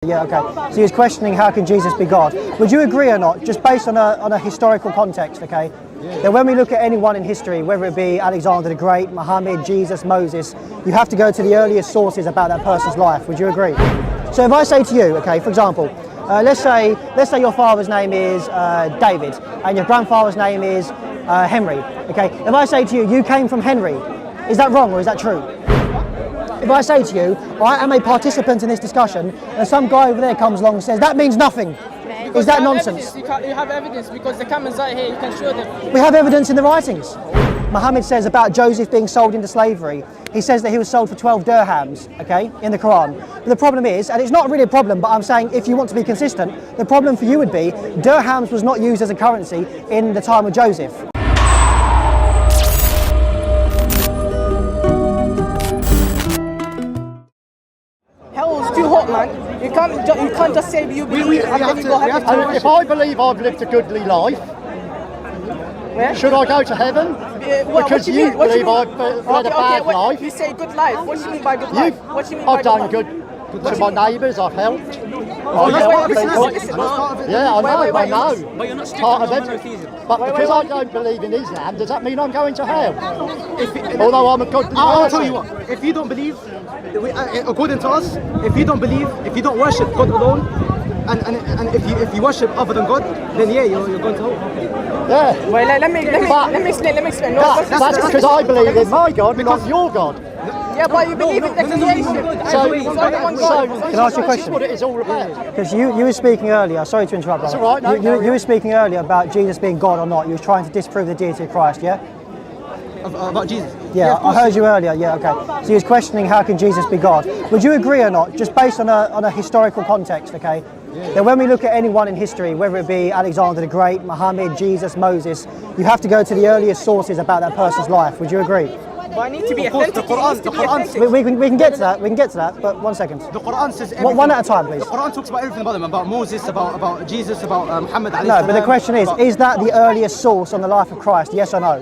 Yeah, okay. So he was questioning how can Jesus be God. Would you agree or not, just based on a historical context, okay, that when we look at anyone in history, whether it be Alexander the Great, Muhammad, Jesus, Moses, you have to go to the earliest sources about that person's life. Would you agree? So if I say to you, okay, for example, let's say your father's name is David and your grandfather's name is Henry, okay? If I say to you, you came from Henry, is that wrong or is that true? If I say to you, I am a participant in this discussion, and some guy over there comes along and says, that means nothing. Is that nonsense? You have evidence because the comments are here, you can show them. We have evidence in the writings. Muhammad says about Joseph being sold into slavery. He says that he was sold for 12 dirhams, okay, in the Qur'an. But the problem is, and it's not really a problem, but I'm saying if you want to be consistent, the problem for you would be dirhams was not used as a currency in the time of Joseph. Hell's too hot, man. You can't just say you believe and then you go heaven. If I believe I've lived a goodly life, should I go to heaven? Because you believe I've led a bad life. You say good life. What do you mean by good life? What do you mean by I've done good to my neighbours, I've helped. Yeah, I know. But you're not strict part on of it. monotheism. But because I don't believe in Islam, does that mean I'm going to hell? Although I'm a good I'll tell you what, if you don't believe, according to us, if you don't believe, if you don't worship God alone, and if you worship other than God, then yeah, you're going to hell. Yeah. Well, let me explain. No, that's because I believe in my God, not your God. Yeah, but you believe in the creation. So, can I ask you a question? This is what it is all about. Because you were speaking earlier, sorry to interrupt, brother. That's all right, no, you were speaking earlier about Jesus being God or not. You were trying to disprove the deity of Christ, yeah? About Jesus? Yeah, I heard you earlier, yeah, okay. So he was questioning how can Jesus be God. Would you agree or not, just based on a historical context, okay, that when we look at anyone in history, whether it be Alexander the Great, Muhammad, Jesus, Moses, you have to go to the earliest sources about that person's life. Would you agree? But I need to be authentic. The Qur'an. We can get to that, but 1 second. The Qur'an says everything. One at a time, please. The Qur'an talks about everything about them, about Moses, about Jesus, about Muhammad. No, but the question is that the earliest source on the life of Christ, yes or no?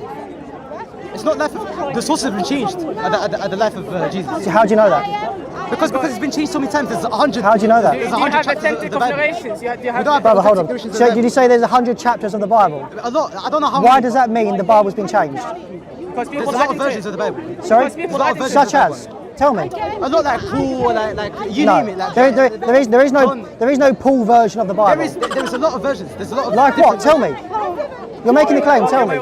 It's not life of, the sources have been changed at the life of Jesus. So how do you know that? Because it's been changed so many times. There's 100. How do you know that? Do you have authentic narrations? Brother, hold on. So did you say there's 100 chapters of the Bible? A lot. I don't know how. Why does that mean the Bible's been changed? Because There's a lot of versions of the Bible. Sorry? There's a lot of versions Such of the as? Bible. Tell me. A lot like Paul, like you No, name it. Like there is no Paul version of the Bible. There is a lot of versions. There's a lot of Like what? Tell me. You're making a claim. Tell me.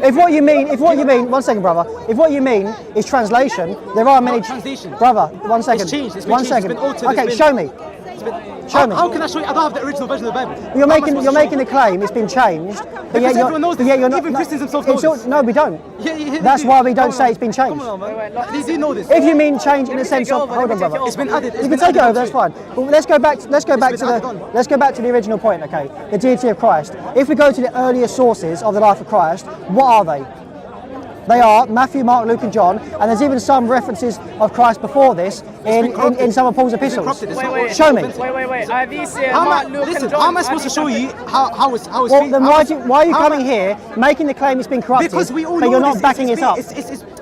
If what you mean, 1 second, brother. If what you mean is translation, there are many. Translation. Brother, 1 second. It's changed. It's been 1 changed. second. It's been altered. Okay, show me. Show me. How can I show you? I don't have the original version of the Bible. You're making the claim it's been changed. But Because yet everyone knows this. you're not. Even Christians themselves know this. No, we don't. Yeah, That's why we don't say it's been changed. Come on, man. They do know this. If you mean change in the sense of, hold on, brother. It's been added. You can take it over. That's fine. But let's go back to the original point. Okay, the deity of Christ. If we go to the earliest sources of the life of Christ, what are they? They are Matthew, Mark, Luke and John, and there's even some references of Christ before this in some of Paul's epistles. Wait. Show me. Wait. Are these Mark, Luke and John? How am I supposed to show you how it's Well, then why are you coming here making the claim it's been corrupted, Because we all but know you're not this, backing it up?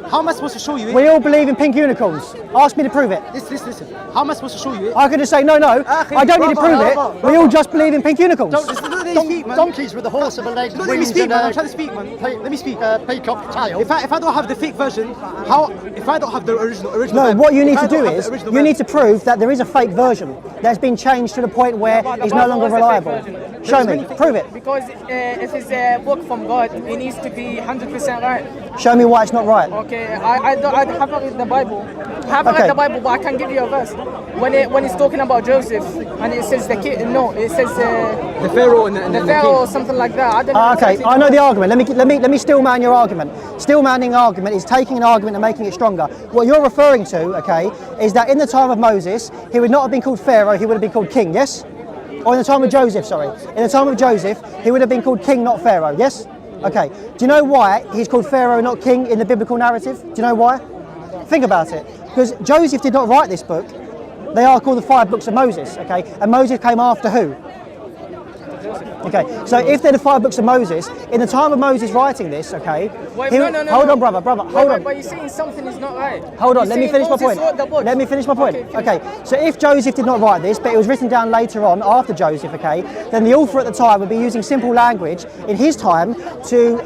How am I supposed to show you it? We all believe in pink unicorns. Ask me to prove it. Listen. How am I supposed to show you it? I could just say, no, I don't need to prove it. We all just believe in pink unicorns. Donkeys with a horse of a leg. Let me speak, man. I'm trying to speak, man. Let me speak. Peacock tail. If I don't have the fake version, if I don't have the original No, Bible, what you need if I to do don't have is, the original you need to Bible- prove that there is a fake version that's been changed to the point where it's no longer reliable. Show me, prove it. Because if it's a book from God, it needs to be 100% right. Show me why it's not right. Okay, I haven't read the Bible. I haven't read the Bible, but I can give you a verse. When it's talking about Joseph, and it says it says the Pharaoh and the Pharaoh or something like that. I don't know. Okay, I know the argument. Let me stillman your argument. Stillmanning argument is taking an argument and making it stronger. What you're referring to, okay, is that in the time of Moses, he would not have been called Pharaoh, he would have been called king, yes? Or in the time of Joseph, sorry. In the time of Joseph, he would have been called king, not Pharaoh, yes? Okay, do you know why he's called Pharaoh, not king, in the biblical narrative? Do you know why? Think about it. Because Joseph did not write this book. They are called the 5 books of Moses, okay? And Moses came after who? Okay, so if they're the 5 books of Moses, in the time of Moses writing this, okay, Wait, he- no. hold on, brother, hold on. But you're saying something is not right. Hold on, You're let me saying finish my Moses point. wrote the book. Let me finish my point. Okay, Okay, so if Joseph did not write this, but it was written down later on after Joseph, okay, then the author at the time would be using simple language in his time to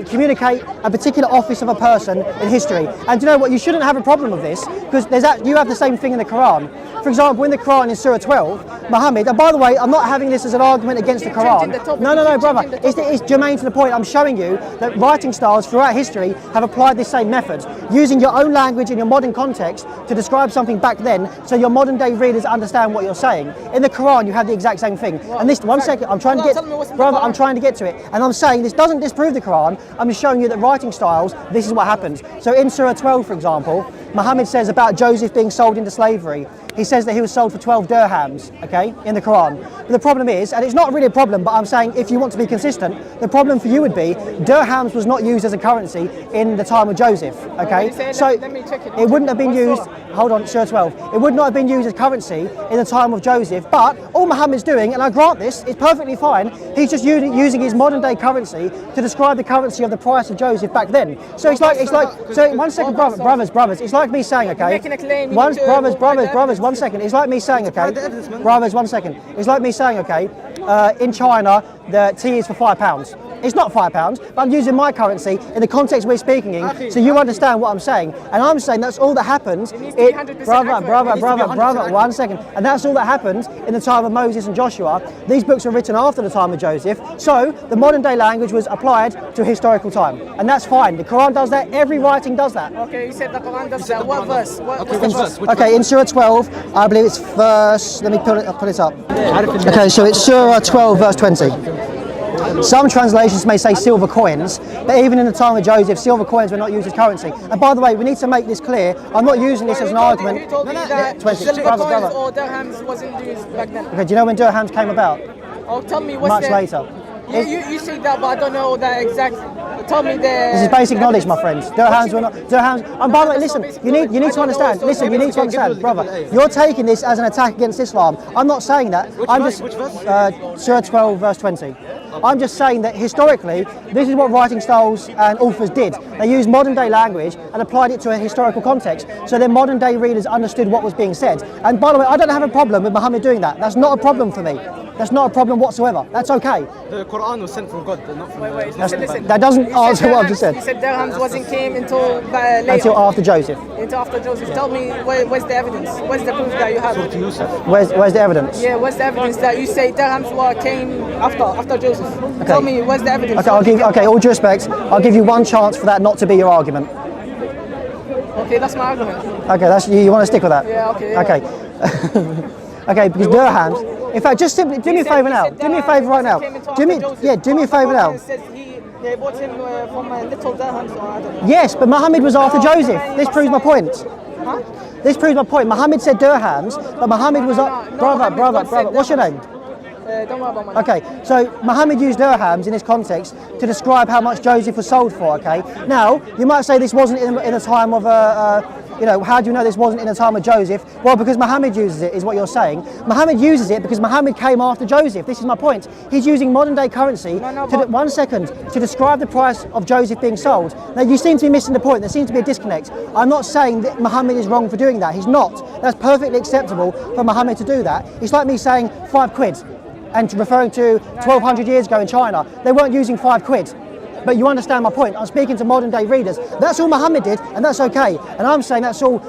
communicate a particular office of a person in history. And do you know what? You shouldn't have a problem with this because you have the same thing in the Quran. For example, in the Quran in Surah 12, Muhammad, and by the way, I'm not having this as an argument against the Quran. No, brother, it's germane to the point. I'm showing you that writing styles throughout history have applied this same method, using your own language in your modern context to describe something back then so your modern day readers understand what you're saying. In the Quran, you have the exact same thing. And this, one second, I'm trying to get, brother, I'm trying to get to it. And I'm saying this doesn't disprove the Quran, I'm just showing you that writing styles, this is what happens. So in Surah 12, for example, Muhammad says about Joseph being sold into slavery. He says that he was sold for 12 dirhams, okay, in the Quran. But the problem is, and it's not really a problem, but I'm saying if you want to be consistent, the problem for you would be dirhams was not used as a currency in the time of Joseph, okay? So it wouldn't have been used, hold on, Surah 12, it would not have been used as currency in the time of Joseph, but all Muhammad's doing, and I grant this, it's perfectly fine, he's just using his modern day currency to describe the currency of the price of Joseph back then. So it's like, so one second, brothers, it's like me saying, okay, brothers, 1 second. It's like me saying, okay, brothers, 1 second. It's like me saying, okay, in China, the tea is for £5. It's not £5, but I'm using my currency in the context we're speaking in, so you understand what I'm saying. And I'm saying that's all that happens. Brother, 1 second. And that's all that happened in the time of Moses and Joshua. These books were written after the time of Joseph, so the modern day language was applied to historical time, and that's fine. The Quran does that. Every writing does that. Okay, you said the Quran does that. What verse? Okay, in Surah 12, I believe it's verse. Let me put it up. Okay, so it's Surah 12, verse 20. Some translations may say silver coins, but even in the time of Joseph, silver coins were not used as currency. And by the way, we need to make this clear. I'm not using this as an argument. Who told you that silver coins or dirhams wasn't used back then? Okay, do you know when dirhams came about? Oh, tell me what's Much later. You say that, but I don't know that exact. Tell me the. This is basic knowledge, my friends. Dirhams were not dirhams. And by the way, listen. You need to understand. Listen, you need to understand, brother. You're taking this as an attack against Islam. I'm not saying that. Which verse? Surah 12, verse 20. I'm just saying that historically, this is what writing styles and authors did. They used modern day language and applied it to a historical context, so their modern day readers understood what was being said. And by the way, I don't have a problem with Muhammad doing that. That's not a problem for me. That's not a problem whatsoever. That's okay. The Quran was sent from God, not from Wait, listen. That doesn't answer what I've just said. You said dirhams wasn't came until later. Until after Joseph. Until after Joseph. Tell me where's the evidence? Where's the proof that you have? Where's the evidence? Yeah, where's the evidence that you say dirhams came after Joseph? Okay. Tell me where's the evidence? Okay, all due respect, I'll give you one chance for that not to be your argument. Okay, that's my argument. Okay, that's you want to stick with that? Yeah, okay. Yeah. Okay. Okay, because dirhams. In fact, just simply do me a favour now. Do me a favour right now. Do me a favour now. They bought him from little dirhams, or I don't know. Yes, but Muhammad was after Joseph. This proves my point. Huh? This proves my point. Muhammad said dirhams, but Muhammad was brother. What's your name? Don't worry about money. Okay, so Muhammad used dirhams in this context to describe how much Joseph was sold for, okay? Now, you might say this wasn't in the time of, how do you know this wasn't in the time of Joseph? Well, because Muhammad uses it, is what you're saying. Muhammad uses it because Muhammad came after Joseph. This is my point. He's using modern day currency, 1 second, to describe the price of Joseph being sold. Now, you seem to be missing the point. There seems to be a disconnect. I'm not saying that Muhammad is wrong for doing that. He's not. That's perfectly acceptable for Muhammad to do that. It's like me saying £5. And referring to 1200 years ago in China, they weren't using £5. But you understand my point. I'm speaking to modern day readers. That's all Muhammad did, and that's okay. And I'm saying that's all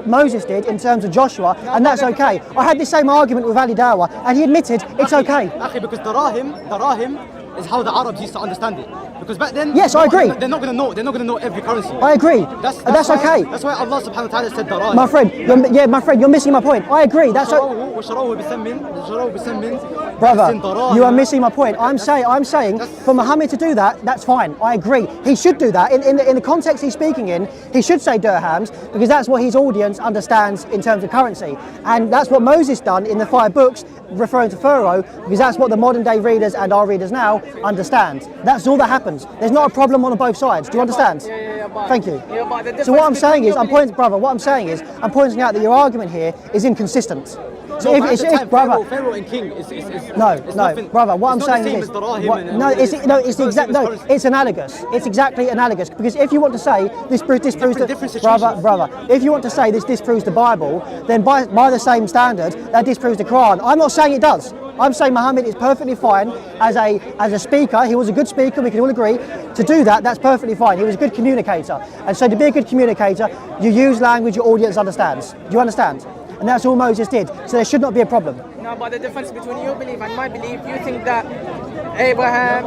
Moses did in terms of Joshua, and that's okay. I had the same argument with Ali Dawah, and he admitted it's okay. Because darahim is how the Arabs used to understand it. Because back then, yes, I agree. They're not going to know every currency. I agree. That's okay. That's why Allah subhanahu wa ta'ala said darahim. My friend, you're missing my point. I agree. That's brother, you are missing my point. I'm saying for Muhammad to do that, that's fine. I agree. He should do that. In the context he's speaking in, he should say dirhams because that's what his audience understands in terms of currency. And that's what Moses done in the 5 books referring to Pharaoh, because that's what the modern day readers and our readers now understand. That's all that happens. There's not a problem on both sides. Do you understand? Thank you. So what I'm saying is, I'm pointing out that your argument here is inconsistent. So No, but at the time, brother, Pharaoh and king is no, it's no, nothing, brother. What I'm it's not saying the same is as Darahim what, and- no, it's the not the exact same no, as currency. it's analogous. It's exactly analogous because if you want to say this proves different brother, if you want to say this disproves the Bible, then by the same standard that disproves the Quran. I'm not saying it does. I'm saying Muhammad is perfectly fine as a speaker. He was a good speaker. We can all agree to do that. That's perfectly fine. He was a good communicator, and so to be a good communicator, you use language your audience understands. Do you understand? And that's all Moses did. So there should not be a problem. No, but the difference between your belief and my belief, you think that Abraham,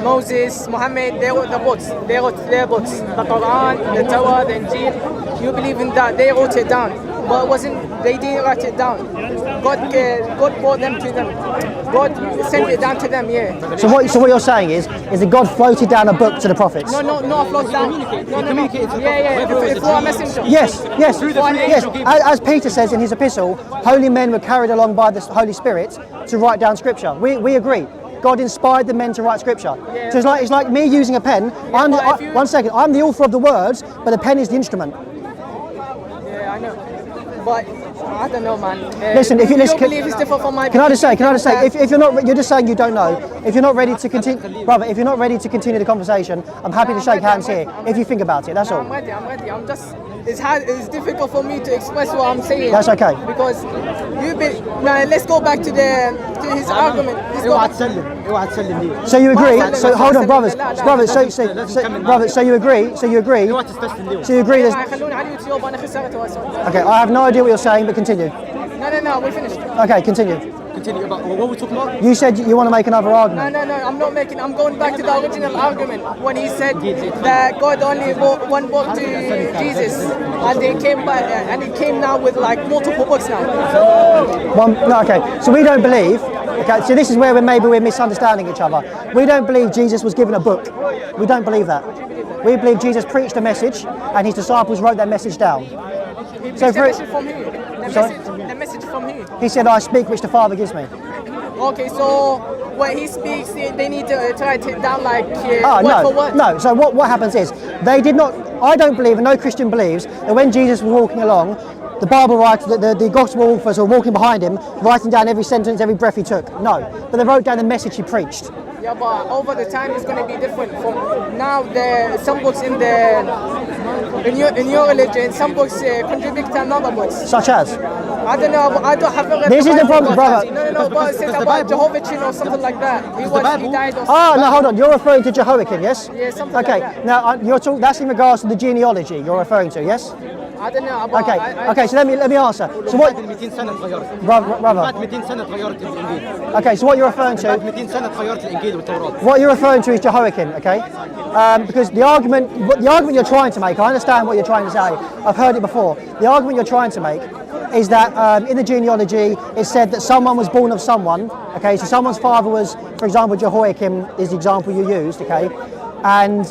Moses, Muhammad, they wrote the books. They wrote their books. The Quran, the Torah, the Injil. You believe in that. They wrote it down. But they didn't write it down. God brought them to them. God sent it down to them, yeah. So what you're saying is that God floated down a book to the prophets? No, not float down. No. Yeah. Through a messenger. Yes. As Peter says in his epistle, holy men were carried along by the Holy Spirit to write down scripture. We agree. God inspired the men to write scripture. Yeah, so it's like me using a pen. I'm the author of the words, but the pen is the instrument. Yeah, I know. But I don't know, man. Listen, if you listen, your belief is different from my can I belief. just say, if you're not, you're just saying you don't know. If you're not ready to continue, brother, if you're not ready to continue the conversation, I'm happy to shake hands here. If you think about it, that's all. I'm ready. I'm just. It's hard. It's difficult for me to express what I'm saying. That's okay. Because now let's go back to his argument. So you agree? So hold on, brothers. So you agree? So you agree? There's, okay, I have no idea what you're saying, but continue. No, we finished. Okay, continue. Continue about what we're talking about. You said you want to make another argument. No, I'm going back to the original argument when he said that God only wrote one book to Jesus, and he came now with like multiple books now. Okay. So we don't believe. Okay, so this is where we're misunderstanding each other. We don't believe Jesus was given a book. We don't believe that. We believe Jesus preached a message, and his disciples wrote that message down. So the message from who? The message from who? He said, "I speak which the Father gives me." Okay, so when he speaks, they need to write it down like word for word. No. So what happens is they did not. I don't believe, and no Christian believes, that when Jesus was walking along, the Bible writes that the gospel authors were walking behind him, writing down every sentence, every breath he took. No, but they wrote down the message he preached. Yeah, but over the time it's going to be different. From now, some books in your religion, some books contradict another books. Such as? I don't know. I don't have read. This is the problem, brother. No. But it says about Jehovah's or something like that. He died or something. No, hold on. You're referring to Jehoiakim, yes? Yeah, something like that. Okay. Now that's in regards to the genealogy you're referring to, yes? I don't know. About, Okay. So let me answer. So what? Brother. Okay. So what you're referring to? What you're referring to is Jehoiakim, okay? Because the argument you're trying to make, I understand what you're trying to say. I've heard it before. The argument you're trying to make is that in the genealogy it said that someone was born of someone. Okay, so someone's father was, for example, Jehoiakim is the example you used. Okay. And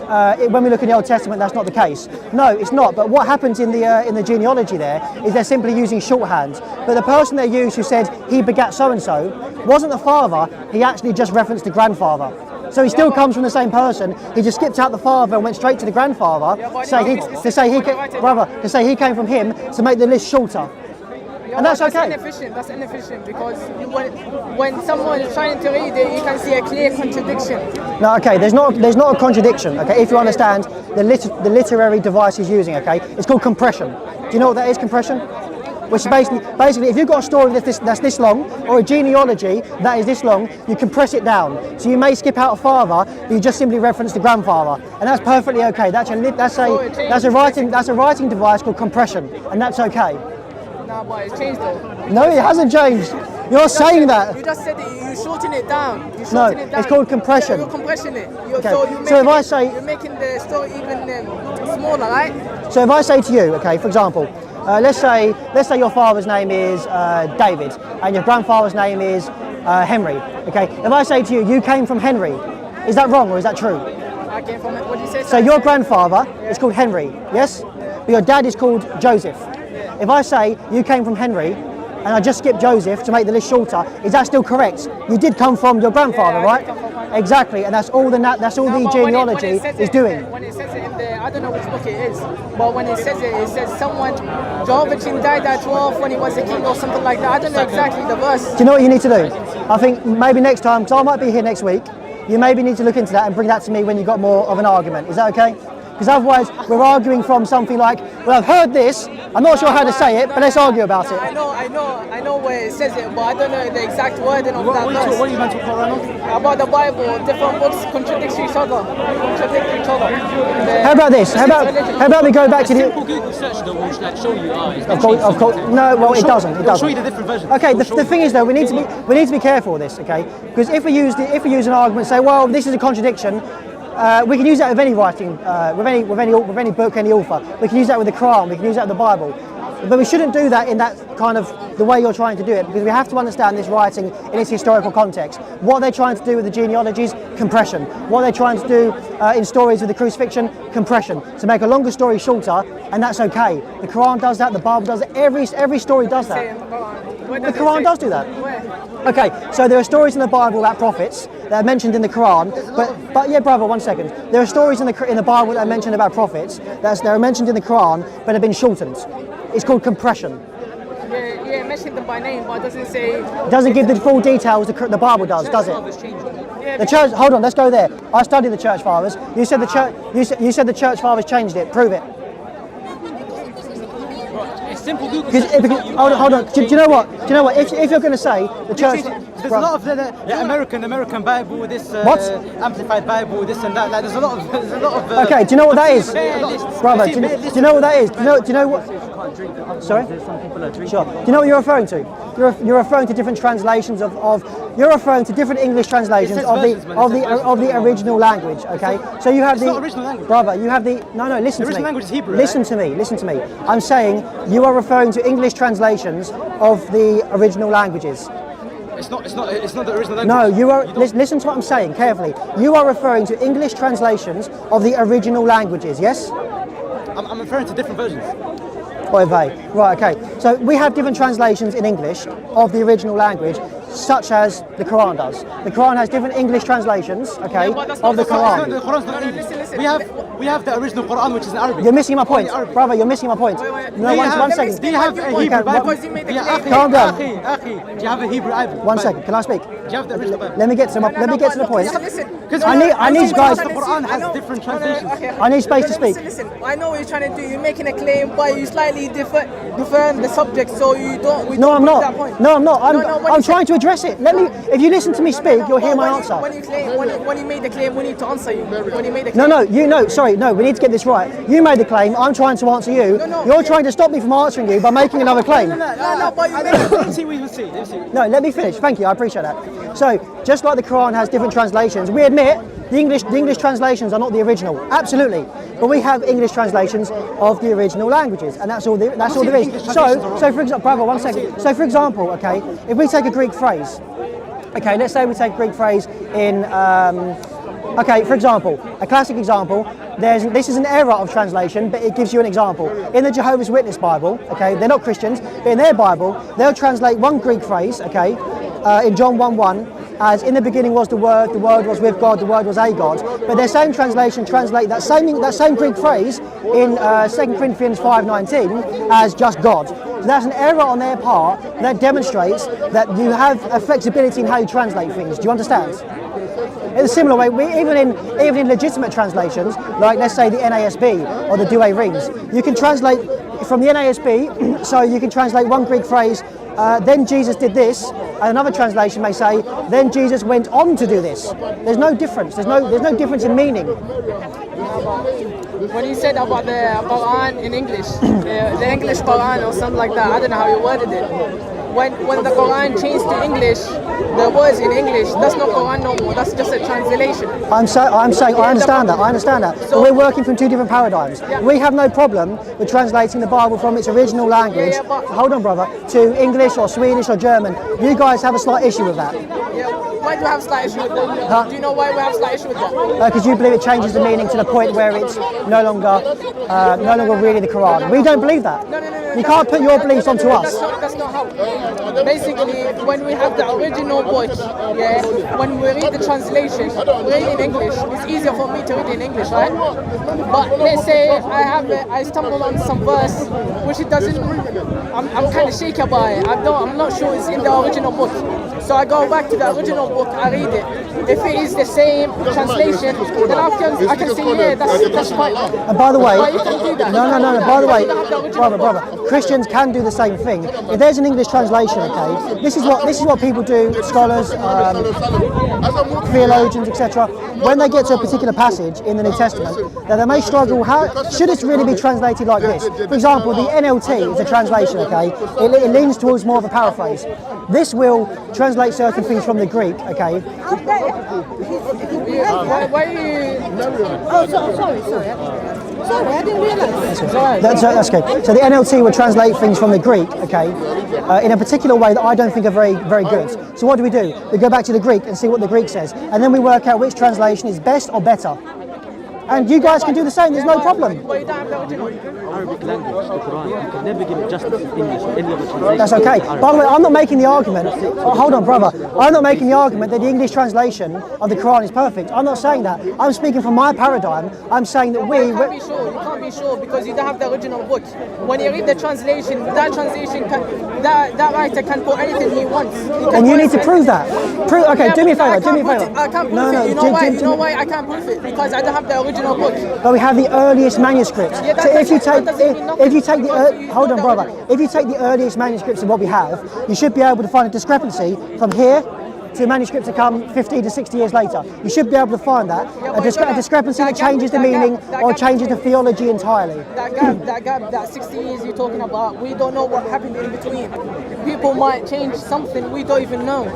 when we look in the Old Testament, that's not the case. No, it's not. But what happens in the genealogy there is they're simply using shorthand. But the person they used who said he begat so-and-so wasn't the father, he actually just referenced the grandfather. So he still comes from the same person. He just skipped out the father and went straight to the grandfather to say he came from him to make the list shorter. And that's okay. That's inefficient because when someone is trying to read it, you can see a clear contradiction. No, okay. There's not a contradiction. Okay, if you understand the literary device he's using. Okay, it's called compression. Do you know what that is? Compression, which is basically if you've got a story that's this long or a genealogy that is this long, you compress it down. So you may skip out a father, but you just simply reference the grandfather, and that's perfectly okay. That's a writing device called compression, and that's okay. No, but it's changed though. No, it hasn't changed. You're saying that. You just said it. You shorten it down. No, it's called compression. You're compressing it. Okay. So if I say, you're making the story even smaller, right? So if I say to you, okay, for example, let's say your father's name is David and your grandfather's name is Henry. Okay. If I say to you, you came from Henry, is that wrong or is that true? I came from. What did you say? So your grandfather is called Henry, yes? But your dad is called Joseph. If I say you came from Henry and I just skipped Joseph to make the list shorter, is that still correct? You did come from your grandfather, right? Exactly, and that's all the genealogy is doing. When it says it in the I don't know which book it is, but when it says someone, Jehovah died at 12 when he was a king or something like that. I don't know exactly the verse. Do you know what you need to do? I think maybe next time, because I might be here next week, you maybe need to look into that and bring that to me when you've got more of an argument. Is that okay? Because otherwise we're arguing from something like, well, I've heard this, I'm not sure how to say it, but let's argue about it. I know where it says it, but I don't know the exact wording of that verse. What are you meant to call that? About the Bible, different books contradict each other. How about this? How about we go back to the... Simple Google search though will like show you. Of course, no. Well, it doesn't. It'll show you the different versions. Okay. The thing is, though, we need to be careful with this. Okay, because if we use an argument, say, well, this is a contradiction. We can use that with any writing, with any book, any author. We can use that with the Qur'an. We can use that with the Bible. But we shouldn't do that in that kind of the way you're trying to do it, because we have to understand this writing in its historical context. What they're trying to do with the genealogies, compression. What they're trying to do in stories with the crucifixion, compression. To make a longer story shorter, and that's okay. The Quran does that. The Bible does it. Every story does that. The Quran does do that. Okay, so there are stories in the Bible about prophets that are mentioned in the Quran, but yeah, brother, 1 second. There are stories in the Bible that are mentioned about prophets that are mentioned in the Quran, but have been shortened. It's called compression. Yeah, mentioned them by name, but it doesn't say. It doesn't give the full details the Bible does it? Yeah, The church. Hold on, let's go there. I studied the church fathers. You said the church. You said the church fathers changed it. Prove it. Simple Google Because, search. hold on. Do you know what? If you're going to say the church, There's a lot of the American Bible, this What? amplified Bible, this and that. Like there's a lot of. okay. Do you know what that is, brother? Do you know what that is? Do you know what? Sorry. Sure. Do you know what you're referring to? You're referring to different translations of. You're referring to different English translations says of versions, man. of the original language. Okay. So you have It's not original language. brother. You have the no. Listen to me. The original language is Hebrew, Listen to me. Listen to me. I'm saying you are referring to English translations of the original languages. It's not the original language. No, you are. Listen to what I'm saying carefully. You are referring to English translations of the original languages. Yes. I'm referring to different versions. Right, okay. So we have different translations in English of the original language, such as the Quran does. The Quran has different English translations, okay, of the Quran. The Quran's not English. Listen. We have the original Quran, which is in Arabic. You're missing my point, Arabic. brother. You're missing my point. No, one second. Do you have a Hebrew Bible? Calm down. Do you have a Hebrew Bible? 1 second. Can I speak? Do you have the original Bible? Let me get to the point. Listen. I need guys. The Quran has different translations. I need space to speak. Listen. I know what you're trying to do. You're making a claim, but you slightly differ the subject, so you don't. No, I'm prove that not. point. No, I'm not. when I'm you trying to address it. If you listen to me speak, you'll hear my answer. When you made the claim, we need to answer you. When you made the claim. No, we need to get this right. You made the claim, I'm trying to answer you. You're trying to stop me from answering you by making another claim. No, but you made it. Let's see what you see. No, let me finish. Thank you, I appreciate that. So, just like the Quran has different translations, we admit the English translations are not the original. Absolutely. But we have English translations of the original languages, and that's all there is. So for example, brother, 1 second. So for example, okay, if we take a Greek phrase, okay, let's say we take a Greek phrase in okay, for example, a classic example, this is an error of translation, but it gives you an example. In the Jehovah's Witness Bible, okay, they're not Christians, but in their Bible, they'll translate one Greek phrase, okay, in John 1:1, as in the beginning was the Word was with God, the Word was a God. But their same translation translate that same Greek phrase in 2 Corinthians 5:19 as just God. So that's an error on their part that demonstrates that you have a flexibility in how you translate things. Do you understand? In a similar way, even in legitimate translations, like let's say the NASB or the Douay Rheims, you can translate from the NASB, so you can translate one Greek phrase, then Jesus did this, and another translation may say, then Jesus went on to do this. There's no difference. There's no difference in meaning. When you said about the Quran in English, the English Quran or something like that, I don't know how you worded it. When the Quran changed to English, the words in English, that's not Quran no more, that's just a translation. I'm saying, I understand that. So, but we're working from two different paradigms. Yeah. We have no problem with translating the Bible from its original language, but- hold on brother, to English or Swedish or German. You guys have a slight issue with that. Yeah, Why do we have slight issue with that? Huh? Do you know why we have slight issue with that? Because you believe it changes the meaning to the point where it's no longer really the Quran. We don't believe that. No. You can't put your beliefs onto us. That's not how. Basically, when we have the original book, yeah, when we read the translation, we read in English. It's easier for me to read in English, right? But let's say I stumble on some verse which it doesn't. I'm kind of shaky about it. I'm not sure it's in the original book. So I go back to the original book, I read it. If it is the same translation, then I can say, yeah, that's fine. And by the way, But you can do that. no. By the way, You don't have the original brother, Christians can do the same thing. If there's an English translation, okay, this is what people do. Scholars, theologians, etc. When they get to a particular passage in the New Testament, then they may struggle. How should it really be translated like this? For example, the NLT is a translation. Okay, it leans towards more of a paraphrase. This will translate certain things from the Greek. Okay. Why are you... Oh, sorry, I didn't realise. That's okay. So the NLT would translate things from the Greek, okay, in a particular way that I don't think are very, very good. So what do? We go back to the Greek and see what the Greek says, and then we work out which translation is best or better. And you guys can do the same. There's no problem. But you don't have the original. Arabic language, the Quran, you can never give it justice in English or any other translation. That's okay. By the way, I'm not making the argument. Hold on, brother. I'm not making the argument that the English translation of the Quran is perfect. I'm not saying that. I'm speaking from my paradigm. I'm saying that You can't be sure. You can't be sure because you don't have the original book. When you read the translation, that writer can put anything he wants. And you need to prove that. Okay, do me a favour. I can't prove it. You know why I can't prove it? Because I don't have the original book. But we have the earliest manuscripts. Yeah, So if you take the hold on, brother. If you take the earliest manuscripts of what we have, you should be able to find a discrepancy from here to manuscripts that come 50 to 60 years later. You should be able to find that a discrepancy that changes the meaning or changes the theology entirely. That gap, that 60 years you're talking about, we don't know what happened in between. People might change something we don't even know.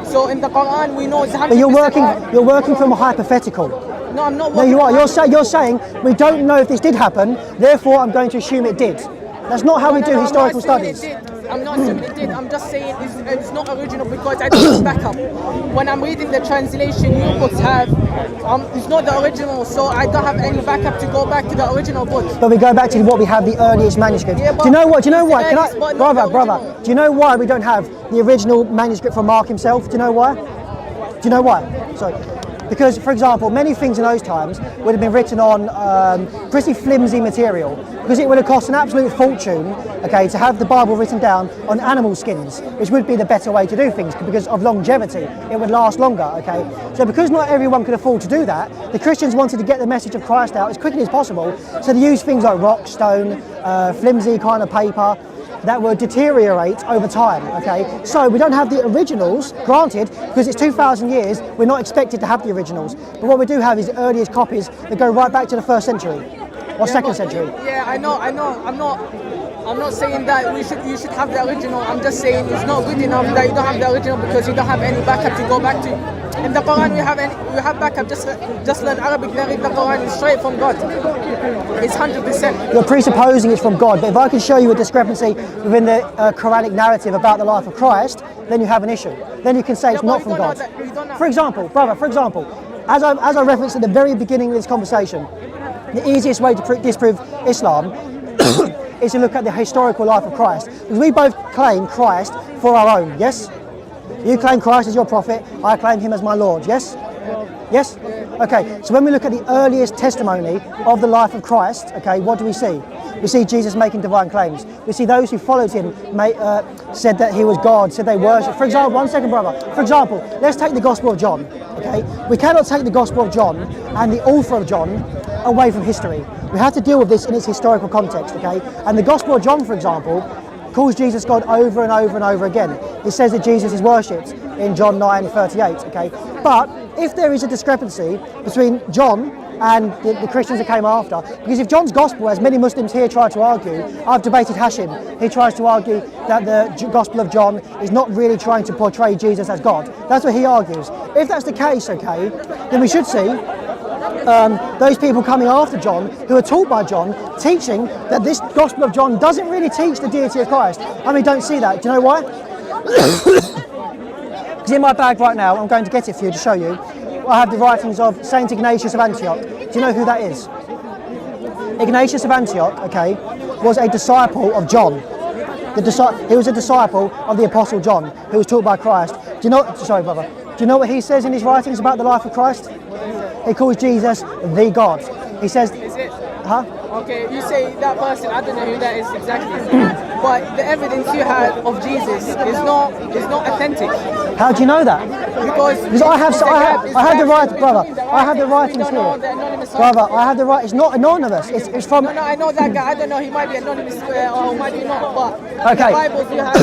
So in the Quran, we know it's 100%. But right. you're working from a hypothetical. No, I'm not. No, you are. You're saying we don't know if this did happen. Therefore, I'm going to assume it did. That's not how we do historical studies. I'm not assuming it did. I'm just saying it's not original because I don't back up. When I'm reading the translation you books have, it's not the original, so I don't have any backup to go back to the original book. But we go back to what we have, the earliest manuscript. Yeah, do you know what? Can earliest, I, but not the brother? original. Do you know why we don't have the original manuscript from Mark himself? Do you know why? Do you know why? Sorry. Because, for example, many things in those times would have been written on pretty flimsy material, because it would have cost an absolute fortune, okay, to have the Bible written down on animal skins, which would be the better way to do things because of longevity. It would last longer, okay. So because not everyone could afford to do that, the Christians wanted to get the message of Christ out as quickly as possible, so they used things like rock, stone, flimsy kind of paper that would deteriorate over time, okay? So we don't have the originals, granted, because it's 2,000 years, we're not expected to have the originals. But what we do have is the earliest copies that go right back to the 1st century, or 2nd century. Yeah, I know. I'm not saying that you should have the original. I'm just saying it's not good enough that you don't have the original because you don't have any backup to go back to. In the Quran, we have backup. Just learn Arabic. Then read the Quran straight from God. It's 100%. You're presupposing it's from God, but if I can show you a discrepancy within the Quranic narrative about the life of Christ, then you have an issue. Then you can say it's not from God. For example, brother, as I referenced at the very beginning of this conversation, the easiest way to disprove Islam is to look at the historical life of Christ. Because we both claim Christ for our own, yes? You claim Christ as your prophet, I claim him as my Lord, yes? Yes? Okay, so when we look at the earliest testimony of the life of Christ, okay, what do we see? We see Jesus making divine claims. We see those who followed him said that he was God, said they worshipped. For example, one second, brother. For example, let's take the Gospel of John, okay? We cannot take the Gospel of John and the author of John away from history. We have to deal with this in its historical context, okay? And the Gospel of John, for example, calls Jesus God over and over and over again. It says that Jesus is worshipped in John 9:38, okay? But if there is a discrepancy between John and the Christians that came after, because if John's gospel, as many Muslims here try to argue, I've debated Hashim, he tries to argue that the Gospel of John is not really trying to portray Jesus as God. That's what he argues. If that's the case, okay, then we should see those people coming after John, who are taught by John, teaching that this Gospel of John doesn't really teach the deity of Christ. I mean, don't see that. Do you know why? It's in my bag right now. I'm going to get it for you to show you. I have the writings of Saint Ignatius of Antioch. Do you know who that is? Ignatius of Antioch, okay, was a disciple of John. He was a disciple of the Apostle John, who was taught by Christ. Do you know? Sorry, brother. Do you know what he says in his writings about the life of Christ? He calls Jesus the God. He says, Is it? huh? Okay, you say that person, I don't know who that is exactly. But the evidence you had of Jesus is not authentic. How do you know that? Because I have the right, brother. I have the writings here, brother. I have the right. It's not anonymous. It's from. No, I know that guy. I don't know. He might be anonymous or might be not. But Okay. the Bibles you have.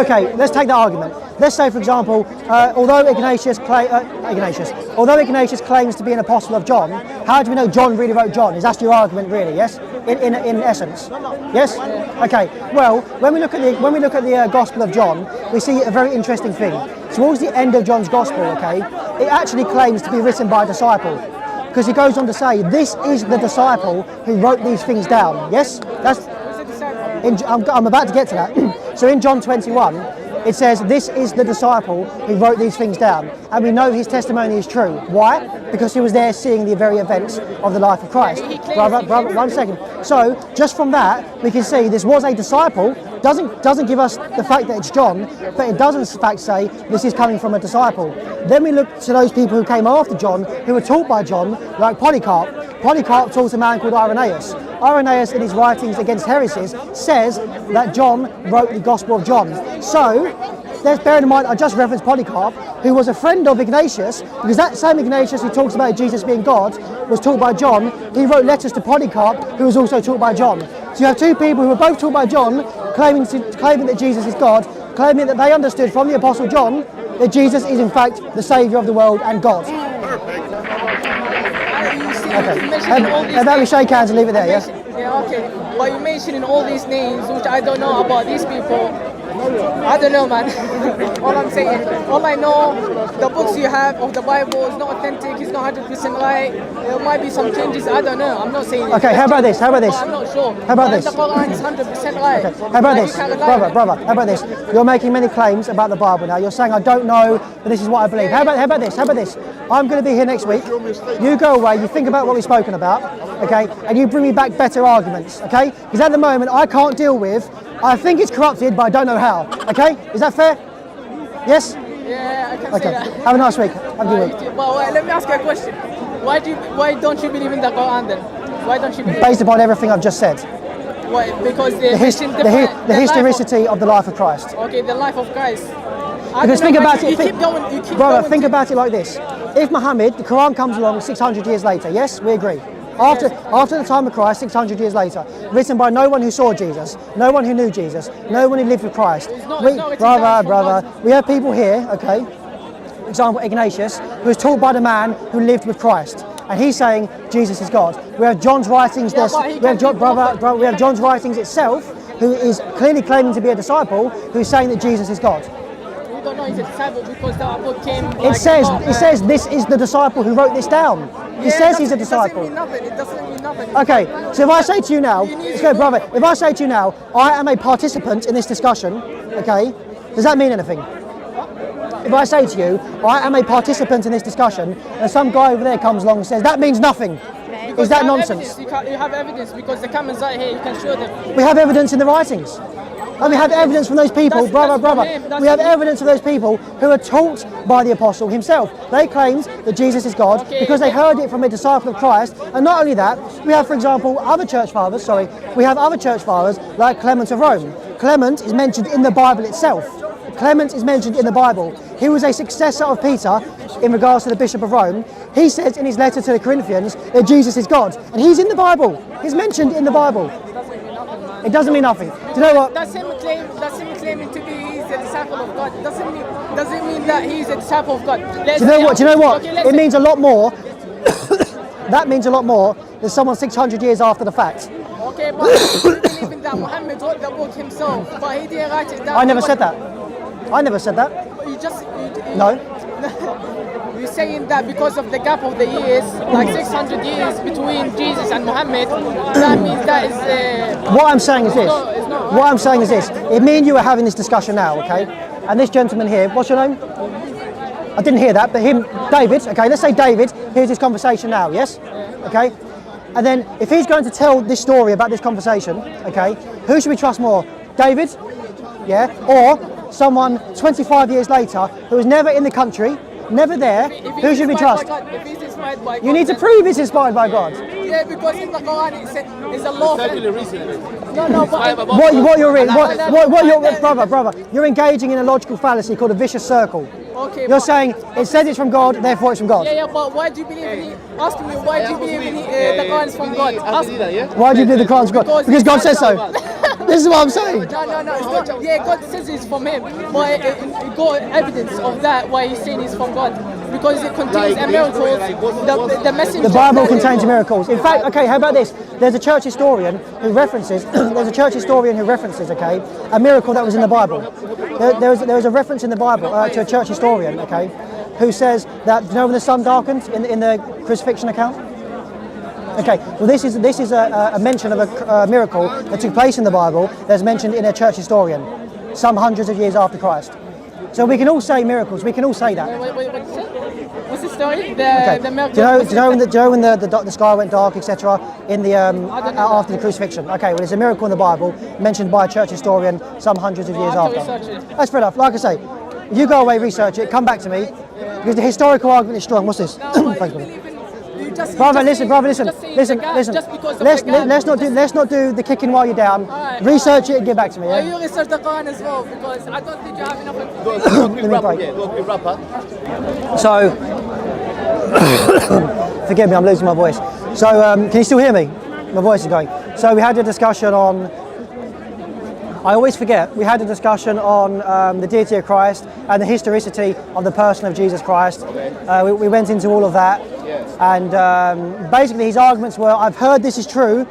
Okay, let's take that argument. Let's say, for example, although Ignatius claims to be an apostle of John, how do we know John really wrote John? Is that your argument, really? Yes, in essence. Yes. Okay. Well, when we look at the Gospel of John, we see a very interesting thing. Towards the end of John's Gospel, okay, it actually claims to be written by a disciple, because he goes on to say, "This is the disciple who wrote these things down." Yes, I'm about to get to that. So in John 21, it says, "This is the disciple who wrote these things down," and we know his testimony is true. Why? Because he was there seeing the very events of the life of Christ. Brother, 1 second. So just from that, we can see this was a disciple. Doesn't give us the fact that it's John, but it does in fact say this is coming from a disciple. Then we look to those people who came after John, who were taught by John, like Polycarp. Polycarp taught a man called Irenaeus. Irenaeus, in his writings against heresies, says that John wrote the Gospel of John. So, let's bear in mind, I just referenced Polycarp, who was a friend of Ignatius, because that same Ignatius who talks about Jesus being God was taught by John. He wrote letters to Polycarp, who was also taught by John. So you have two people who were both taught by John, claiming that Jesus is God, claiming that they understood from the Apostle John that Jesus is in fact the Saviour of the world and God. Okay. How about we shake hands and leave it there, yes? Yeah, okay. But you're mentioning all these names, which I don't know about these people. I don't know, man. All I'm saying, all I know, the books you have of the Bible is not authentic, it's not 100% right. There might be some changes, I don't know. I'm not saying. Okay, how about this? I'm not sure. How about this? The Quran is 100% right. Okay. How about this? Brother, how about this? You're making many claims about the Bible now. You're saying, I don't know, but this is what I believe. How about this? I'm going to be here next week. You go away, you think about what we've spoken about, okay? And you bring me back better arguments, okay? Because at the moment, I can't deal with, I think it's corrupted, but I don't know how, okay? Is that fair? Yes? Yeah, I can say that. Have a nice week. Have a good week. Well, let me ask you a question. Why don't you believe in the Quran then? Why don't you believe? Based upon everything I've just said. Why? Because the historicity of the life of Christ. Okay, the life of Christ. Because think about it. Brother, think about it like this. If Muhammad, the Quran comes along 600 years later, yes, we agree. After the time of Christ, 600 years later, written by no one who saw Jesus, no one who knew Jesus, no one who lived with Christ. Brother, we have people here, okay, for example, Ignatius, who was taught by the man who lived with Christ. And he's saying Jesus is God. We have John's writings, we have John's writings itself, who is clearly claiming to be a disciple, who is saying that Jesus is God. We don't know he's a disciple because the book came. It says this is the disciple who wrote this down. He says he's a disciple. It doesn't mean nothing. Okay, so if I say to you now, let's go, brother. If I say to you now, I am a participant in this discussion, okay, does that mean anything? If I say to you, I am a participant in this discussion, and some guy over there comes along and says, that means nothing. Is that nonsense? You have evidence because the comments right here, you can show them. We have evidence in the writings. And we have evidence from those people, brother. We have evidence of those people who are taught by the apostle himself. They claimed that Jesus is God because they heard it from a disciple of Christ. And not only that, we have, for example, other church fathers like Clement of Rome. Clement is mentioned in the Bible itself. Clement is mentioned in the Bible. He was a successor of Peter in regards to the Bishop of Rome. He says in his letter to the Corinthians that Jesus is God. And he's in the Bible. He's mentioned in the Bible. It doesn't mean nothing. Do you know what? That's him claiming to be he's a disciple of God. Doesn't mean that he's a disciple of God. Do you know what? Okay, it means a lot more. That means a lot more than someone 600 years after the fact. Okay, but you believe in that Muhammad wrote the book himself, but he didn't write it down. I never said that. No. You're saying that because of the gap of the years, like 600 years between Jesus and Muhammad, that means that is... What I'm saying is this. What I'm saying is this. If me and you are having this discussion now, okay, and this gentleman here, what's your name? I didn't hear that, but David, okay, let's say David hears this conversation now, yes? Okay? And then if he's going to tell this story about this conversation, okay, who should we trust more? David? Yeah? Or someone 25 years later who was never in the country, never there, who should we trust? If he's inspired by God, You need to prove it's inspired by God. Yeah, because in the Quran it's a law. No, but What you're in, what you're, brother, you're engaging in a logical fallacy called a vicious circle. okay. You're saying it says it's from God, therefore it's from God. Yeah, but why do you believe in it? Ask me, why do you believe in the Quran is from God? Ask me. Why do you believe the Quran's from God? Because God says so. This is what I'm saying. No, it's not. Yeah, God says it's from Him, but it got evidence of that why He's saying it's from God, because it contains a miracle. The messenger. The Bible contains miracles. In fact, okay, how about this? There's a church historian who references. Okay, a miracle that was in the Bible. There was a reference in the Bible to a church historian, okay, who says that, you know, when the sun darkened in the crucifixion account. Okay, well this is a mention of a miracle that took place in the Bible that's mentioned in a church historian, some hundreds of years after Christ. So we can all say miracles. We can all say that. Wait, what's the story? Okay. The miracle. Do you know when the sky went dark, etc. in the after the crucifixion? Okay, well, it's a miracle in the Bible mentioned by a church historian some hundreds of years after. That's fair enough. Like I say, you go away, research it, come back to me, because the historical argument is strong. What's this? Thanks, brother. Brother, listen. Let's not do the kicking while you're down. Research it and get back to me. Well, Yeah? you research the Quran as well, because I don't think you have enough information. So, forgive me, I'm losing my voice. So, can you still hear me? My voice is going. So we had a discussion on. I always forget. We had a discussion on the deity of Christ and the historicity of the person of Jesus Christ. We went into all of that. And basically his arguments were, I've heard this is true,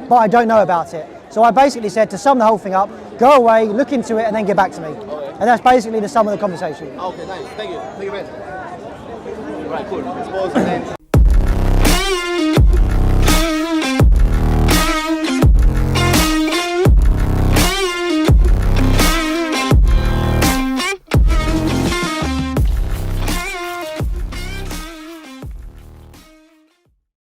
but I don't know about it. So I basically said, to sum the whole thing up, go away, look into it, and then get back to me. And that's basically the sum of the conversation. Okay, nice. Thank you. Thank you, man. Right, cool.